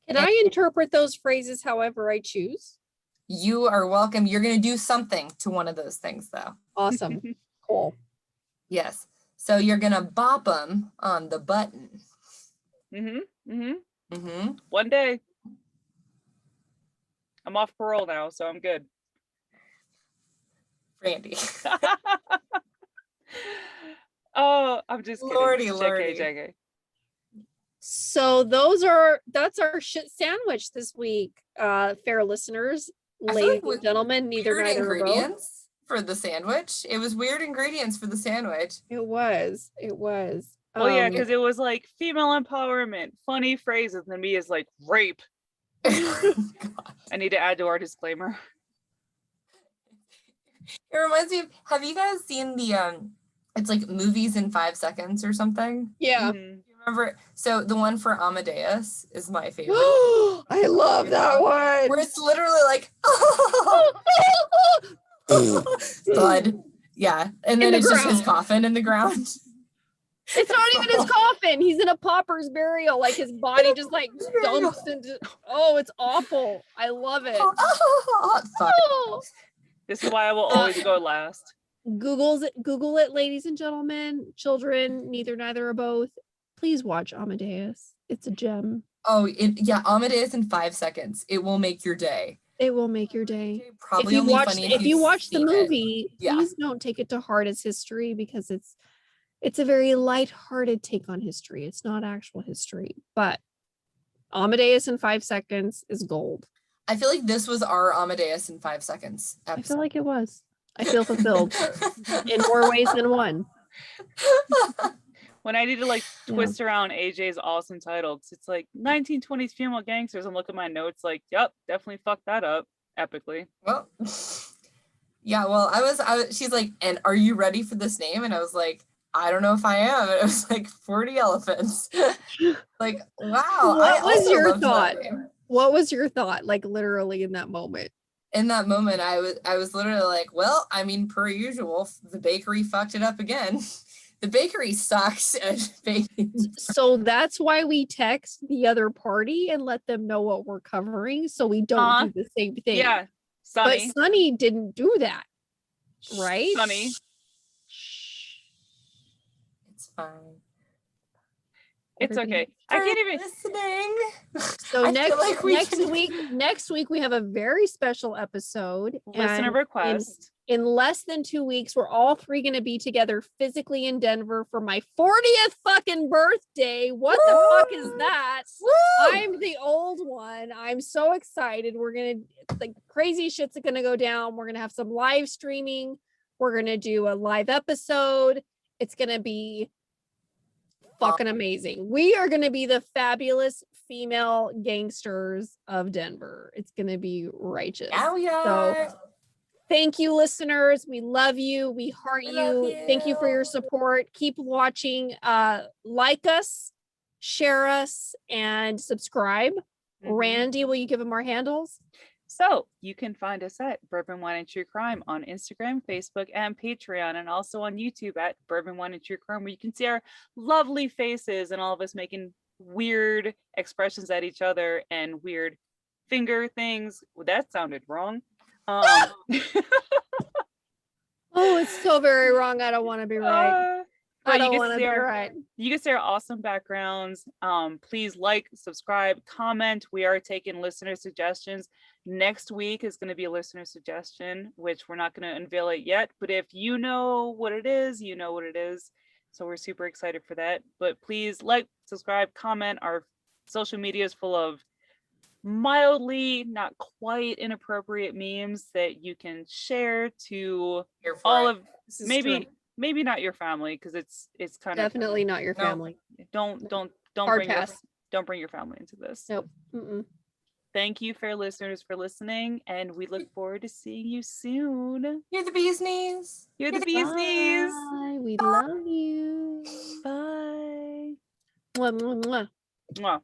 Can I interpret those phrases however I choose? You are welcome. You're going to do something to one of those things though. Awesome. Cool. Yes. So you're going to bop them on the button. One day. I'm off parole now, so I'm good. Randy. Oh, I'm just kidding. Lordy, JK, lordy. JK. So that's our shit sandwich this week, fair listeners, I feel ladies like and gentlemen, neither Weird neither or both. ingredients for the sandwich. It was weird ingredients for the sandwich. It was. Well, yeah, because it was like female empowerment, funny phrases, and me is like rape. I need to add to our disclaimer. It reminds me of, have you guys seen the it's like movies in 5 seconds or something? Yeah. Mhm. You remember? So the one for Amadeus is my favorite. I love that one. Where it's literally like thud. Yeah. And then the it's just his ground. coffin in the ground. It's not even his coffin. He's in a pauper's burial. Like his body just like dumps into. Oh, it's awful. I love it. Thud. Oh. This is why I will always go last. Google it, ladies and gentlemen, children, neither or both. Please watch Amadeus. It's a gem. Oh, yeah, Amadeus in 5 seconds. It will make your day. It will make your day. Probably only funny If you watch the seen it. movie, Yeah. please don't take it to heart as history because it's a very lighthearted take on history. It's not actual history, but Amadeus in 5 seconds is gold. I feel like this was our Amadeus in 5 seconds episode. I feel like it was. I feel fulfilled in more ways than one. When I need to like Yeah. twist around AJ's awesome title, 'cause it's like 1920s female gangsters. I'm looking at my notes like, yep, definitely fucked that up epically. Well, yeah, well, I was, she's like, and are you ready for this name? And I was like, I don't know if I am. And it was like 40 elephants. Like, wow. What was also your loved that thought? name. What was your thought, like literally in that moment? In that moment, I was literally like, well, I mean, per usual, the bakery fucked it up again. The bakery sucks at baking. So that's why we text the other party and let them know what we're covering so we don't do the same thing. Yeah, But Sunny. Sunny didn't do that, right? Sunny. It's fine. It's okay. I For can't even. listening. So I feel like we can- next week we have a very special episode. Listener and request. in less than 2 weeks, we're all three going to be together physically in Denver for my 40th fucking birthday. What the fuck is that? Woo! I'm the old one. I'm so excited. We're going to, like, crazy shit's going to go down. We're going to have some live streaming. We're going to do a live episode. It's going to be fucking amazing. We are going to be the fabulous female gangsters of Denver. It's going to be righteous. Now we are. So thank you, listeners. We love you. We heart you. Thank you for your support. Keep watching. Like us, share us, and subscribe. Randy, will you give them our handles? So you can find us at Bourbon Wine and True Crime on Instagram, Facebook, and Patreon, and also on YouTube at Bourbon Wine and True Crime, where you can see our lovely faces and all of us making weird expressions at each other and weird finger things. Well, that sounded wrong. Oh, it's so very wrong. I don't want to be right. But I don't you want can to see be our right. you can see our awesome backgrounds. Please like, subscribe, comment. We are taking listener suggestions. Next week is going to be a listener suggestion, which we're not going to unveil it yet. But if you know what it is, you know what it is. So we're super excited for that. But please like, subscribe, comment. Our social media is full of mildly, not quite inappropriate memes that you can share to Here for all it. of This is maybe true. maybe not your family, because it's kind Definitely not your No. family. of don't Hard bring your pass. don't bring your family into this. Nope. Mm-mm. Thank you, fair listeners, for listening, and we look forward to seeing you soon. You're the bee's knees. You're the bee's knees. Bye. We love you. Bye. Mwah, mwah, mwah. Mwah.